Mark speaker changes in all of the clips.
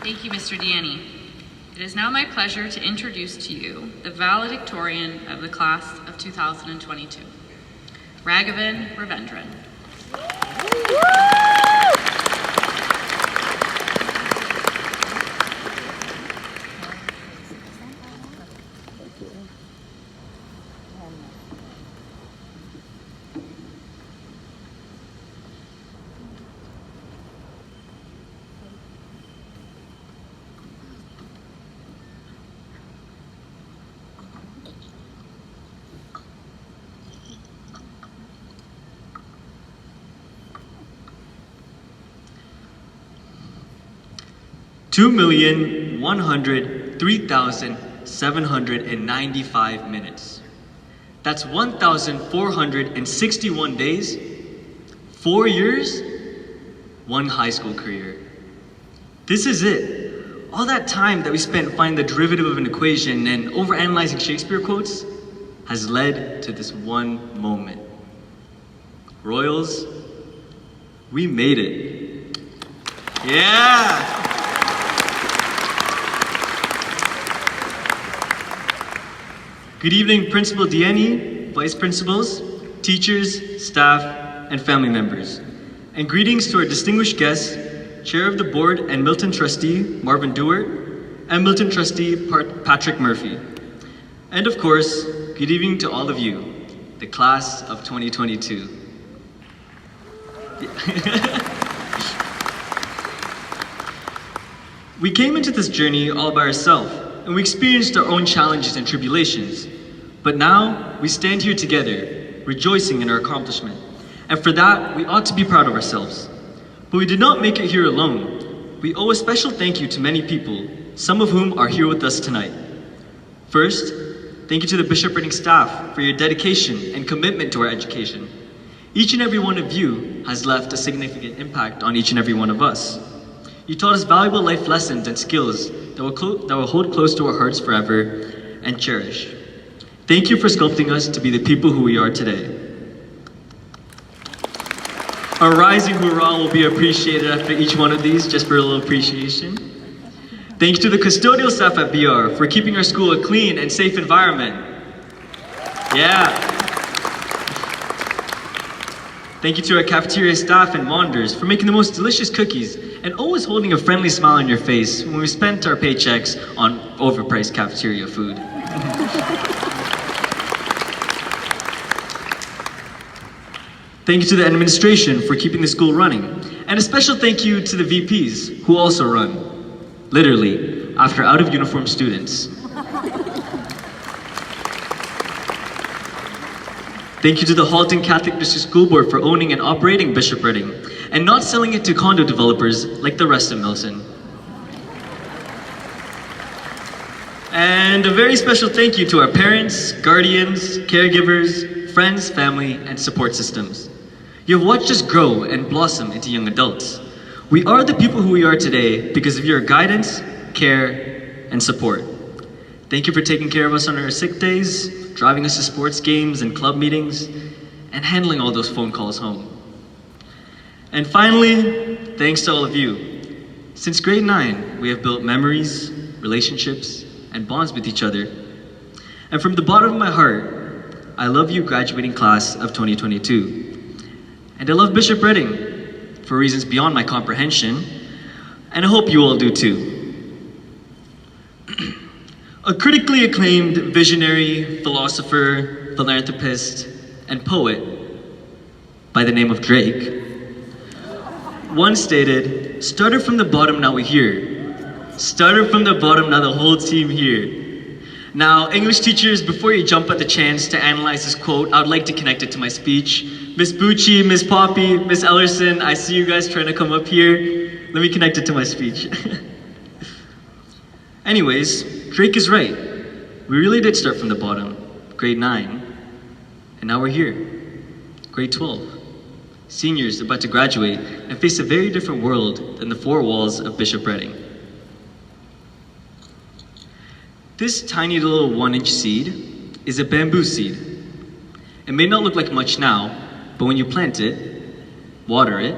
Speaker 1: Thank you, Mr. Deaney. It is now my pleasure to introduce to you the valedictorian of the class of 2022, Raghavan Ravendran.
Speaker 2: Two 2,103,795 minutes. That's 1,461 days, 4 years, 1 high school career. This is it. All that time that we spent finding the derivative of an equation and overanalyzing Shakespeare quotes has led to this one moment. Royals, we made it. Yeah! Good evening, Principal Deaney, Vice Principals, teachers, staff, and family members. And greetings to our distinguished guests, Chair of the Board and Milton Trustee Marvin Dewart, and Milton Trustee Patrick Murphy. And of course, good evening to all of you, the class of 2022. We came into this journey all by ourselves, and we experienced our own challenges and tribulations. But now, we stand here together, rejoicing in our accomplishment. And for that, we ought to be proud of ourselves. But we did not make it here alone. We owe a special thank you to many people, some of whom are here with us tonight. First, thank you to the Bishop Reading staff for your dedication and commitment to our education. Each and every one of you has left a significant impact on each and every one of us. You taught us valuable life lessons and skills that will hold close to our hearts forever and cherish. Thank you for sculpting us to be the people who we are today. A rising hurrah will be appreciated after each one of these, just for a little appreciation. Thank you to the custodial staff at BR for keeping our school a clean and safe environment. Yeah. Thank you to our cafeteria staff and monitors for making the most delicious cookies and always holding a friendly smile on your face when we spent our paychecks on overpriced cafeteria food. Thank you to the administration for keeping the school running, and a special thank you to the VPs who also run, literally, after out-of-uniform students. Thank you to the Halton Catholic District School Board for owning and operating Bishop Reading, and not selling it to condo developers like the rest of Milton. And a very special thank you to our parents, guardians, caregivers, friends, family, and support systems. You have watched us grow and blossom into young adults. We are the people who we are today because of your guidance, care, and support. Thank you for taking care of us on our sick days, driving us to sports games and club meetings, and handling all those phone calls home. And finally, thanks to all of you. Since grade 9, we have built memories, relationships, and bonds with each other. And from the bottom of my heart, I love you, graduating class of 2022. And I love Bishop Reading for reasons beyond my comprehension, and I hope you all do too. A critically acclaimed visionary, philosopher, philanthropist, and poet by the name of Drake once stated, "Started from the bottom, now we're here. Started from the bottom, now the whole team here." Now, English teachers, before you jump at the chance to analyze this quote, I would like to connect it to my speech. Miss Bucci, Miss Poppy, Miss Ellerson, I see you guys trying to come up here. Let me connect it to my speech. Anyways, Drake is right. We really did start from the bottom, grade 9, and now we're here, grade 12. Seniors about to graduate and face a very different world than the four walls of Bishop Reading. This tiny little 1-inch seed is a bamboo seed. It may not look like much now, but when you plant it, water it,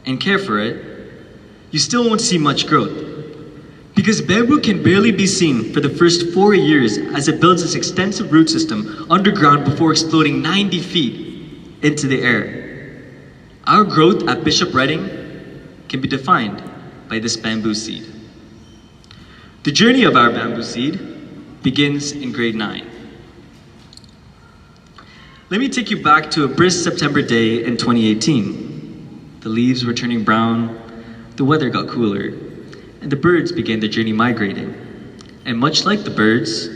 Speaker 2: and care for it, you still won't see much growth. Because bamboo can barely be seen for the first 4 years as it builds its extensive root system underground before exploding 90 feet into the air. Our growth at Bishop Redding can be defined by this bamboo seed. The journey of our bamboo seed begins in grade 9. Let me take you back to a brisk September day in 2018. The leaves were turning brown, the weather got cooler, and the birds began their journey migrating. And much like the birds,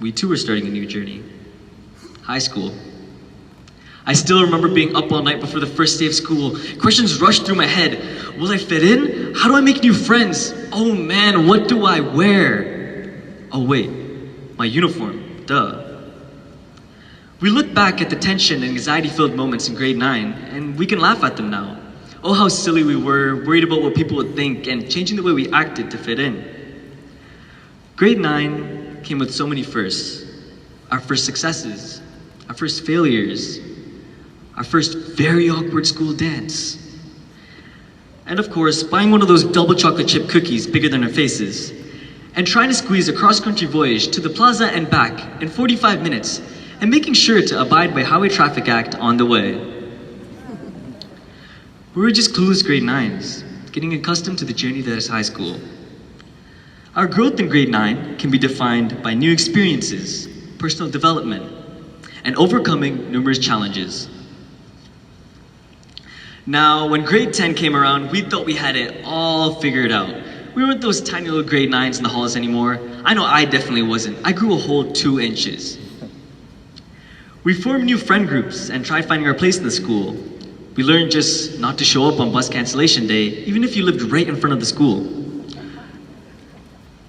Speaker 2: we too were starting a new journey. High school. I still remember being up all night before the first day of school. Questions rushed through my head. Will I fit in? How do I make new friends? Oh man, what do I wear? Oh wait, my uniform, duh. We look back at the tension and anxiety-filled moments in grade 9, and we can laugh at them now. Oh, how silly we were, worried about what people would think, and changing the way we acted to fit in. Grade 9 came with so many firsts. Our first successes, our first failures, our first very awkward school dance. And of course, buying one of those double chocolate chip cookies bigger than our faces, and trying to squeeze a cross-country voyage to the plaza and back in 45 minutes, and making sure to abide by Highway Traffic Act on the way. We were just clueless grade 9s, getting accustomed to the journey that is high school. Our growth in grade 9 can be defined by new experiences, personal development, and overcoming numerous challenges. Now, when grade 10 came around, we thought we had it all figured out. We weren't those tiny little grade 9s in the halls anymore. I know I definitely wasn't. I grew a whole 2 inches. We formed new friend groups and tried finding our place in the school. We learned just not to show up on bus cancellation day, even if you lived right in front of the school.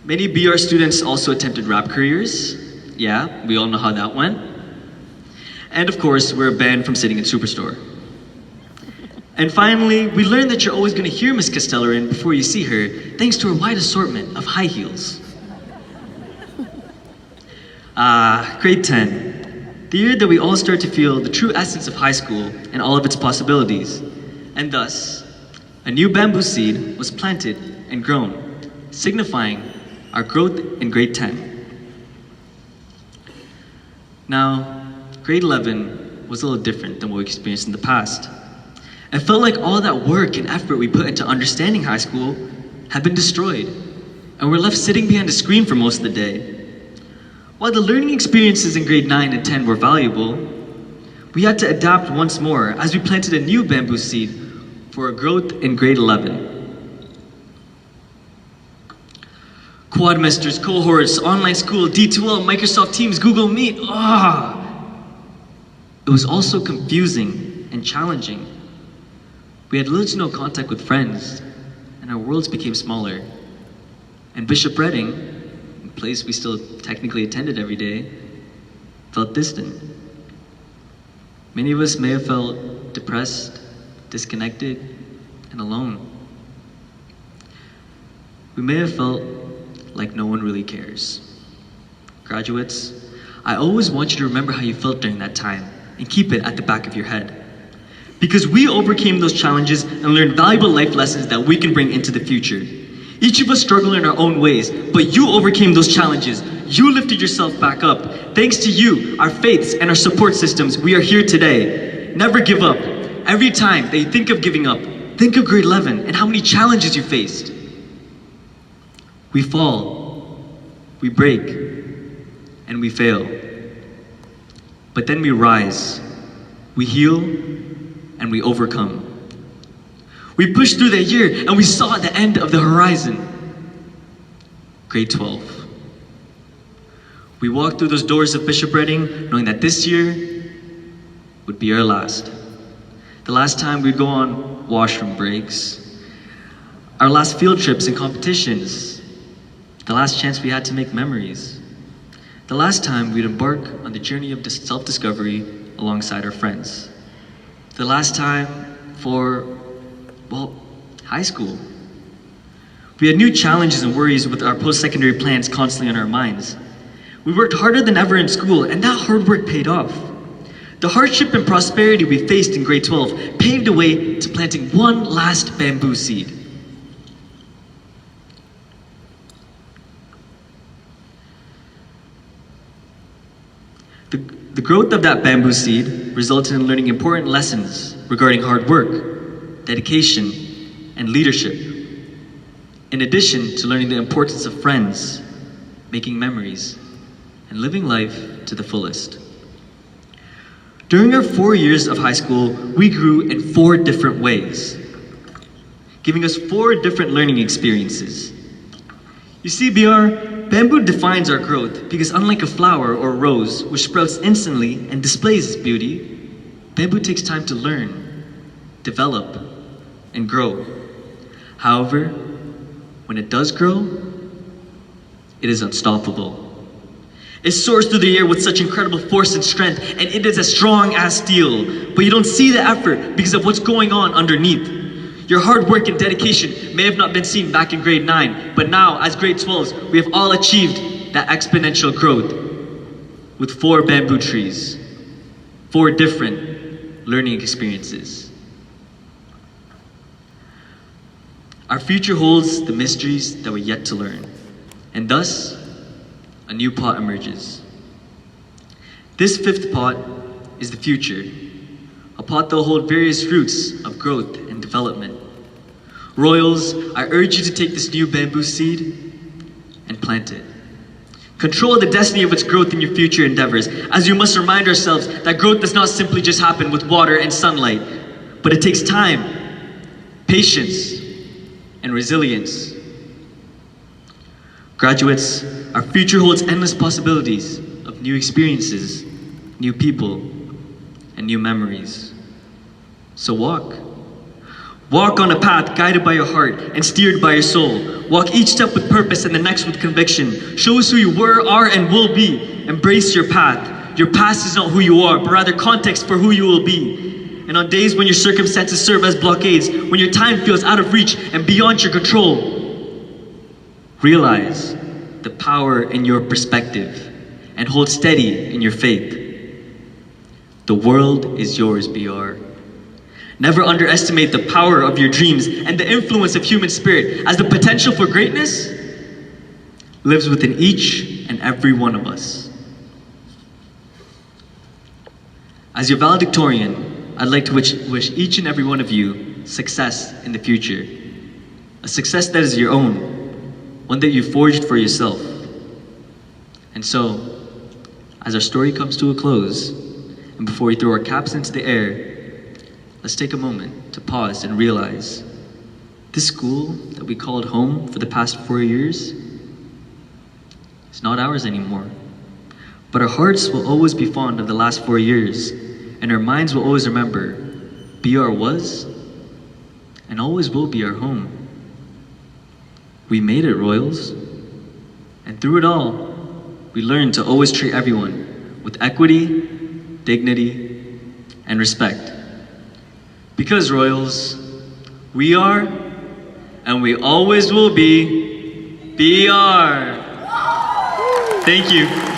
Speaker 2: Many BR students also attempted rap careers. Yeah, we all know how that went. And of course, we're banned from sitting in Superstore. And finally, we learned that you're always going to hear Miss Castellarin before you see her, thanks to her wide assortment of high heels. Grade 10. The year that we all start to feel the true essence of high school and all of its possibilities. And thus, a new bamboo seed was planted and grown, signifying our growth in grade 10. Now, grade 11 was a little different than what we experienced in the past. It felt like all that work and effort we put into understanding high school had been destroyed, and we're left sitting behind a screen for most of the day. While the learning experiences in grade 9 and 10 were valuable, we had to adapt once more as we planted a new bamboo seed for our growth in grade 11. Quadmesters, cohorts, online school, D2L, Microsoft Teams, Google Meet, It was also confusing and challenging. We had little to no contact with friends, and our worlds became smaller. And Bishop Redding, a place we still technically attended every day, felt distant. Many of us may have felt depressed, disconnected, and alone. We may have felt like no one really cares. Graduates, I always want you to remember how you felt during that time and keep it at the back of your head. Because we overcame those challenges and learned valuable life lessons that we can bring into the future. Each of us struggle in our own ways, but you overcame those challenges. You lifted yourself back up. Thanks to you, our faiths, and our support systems, we are here today. Never give up. Every time that you think of giving up, think of grade 11 and how many challenges you faced. We fall, we break, and we fail. But then we rise, we heal, and we overcome. We pushed through that year and we saw the end of the horizon. Grade 12. We walked through those doors of Bishop Redding knowing that this year would be our last. The last time we'd go on washroom breaks. Our last field trips and competitions. The last chance we had to make memories. The last time we'd embark on the journey of self-discovery alongside our friends. The last time for, well, high school. We had new challenges and worries with our post-secondary plans constantly on our minds. We worked harder than ever in school, and that hard work paid off. The hardship and prosperity we faced in grade 12 paved the way to planting one last bamboo seed. The growth of that bamboo seed resulted in learning important lessons regarding hard work, dedication, and leadership, in addition to learning the importance of friends, making memories, and living life to the fullest. During our 4 years of high school, we grew in 4 different ways, giving us 4 different learning experiences. You see, BR, bamboo defines our growth because unlike a flower or rose, which sprouts instantly and displays its beauty, bamboo takes time to learn, develop, and grow. However, when it does grow, it is unstoppable. It soars through the air with such incredible force and strength, and it is as strong as steel. But you don't see the effort because of what's going on underneath. Your hard work and dedication may have not been seen back in grade 9, but now, as grade 12s, we have all achieved that exponential growth with 4 bamboo trees, 4 different learning experiences. Our future holds the mysteries that we're yet to learn, and thus, a new pot emerges. This 5th pot is the future, a pot that will hold various fruits of growth and development. Royals, I urge you to take this new bamboo seed and plant it. Control the destiny of its growth in your future endeavors, as you must remind ourselves that growth does not simply just happen with water and sunlight, but it takes time, patience, and resilience. Graduates, our future holds endless possibilities of new experiences, new people, and new memories. So walk. Walk on a path guided by your heart and steered by your soul. Walk each step with purpose and the next with conviction. Show us who you were, are, and will be. Embrace your path. Your past is not who you are, but rather context for who you will be. And on days when your circumstances serve as blockades, when your time feels out of reach and beyond your control, realize the power in your perspective and hold steady in your faith. The world is yours, BR. Never underestimate the power of your dreams and the influence of human spirit, as the potential for greatness lives within each and every one of us. As your valedictorian, I'd like to wish each and every one of you success in the future. A success that is your own, one that you forged for yourself. And so, as our story comes to a close, and before we throw our caps into the air, let's take a moment to pause and realize this school that we called home for the past 4 years is not ours anymore. But our hearts will always be fond of the last 4 years, and our minds will always remember BR was and always will be our home. We made it, Royals. And through it all, we learned to always treat everyone with equity, dignity, and respect. Because, Royals, we are, and we always will be, BR. Thank you.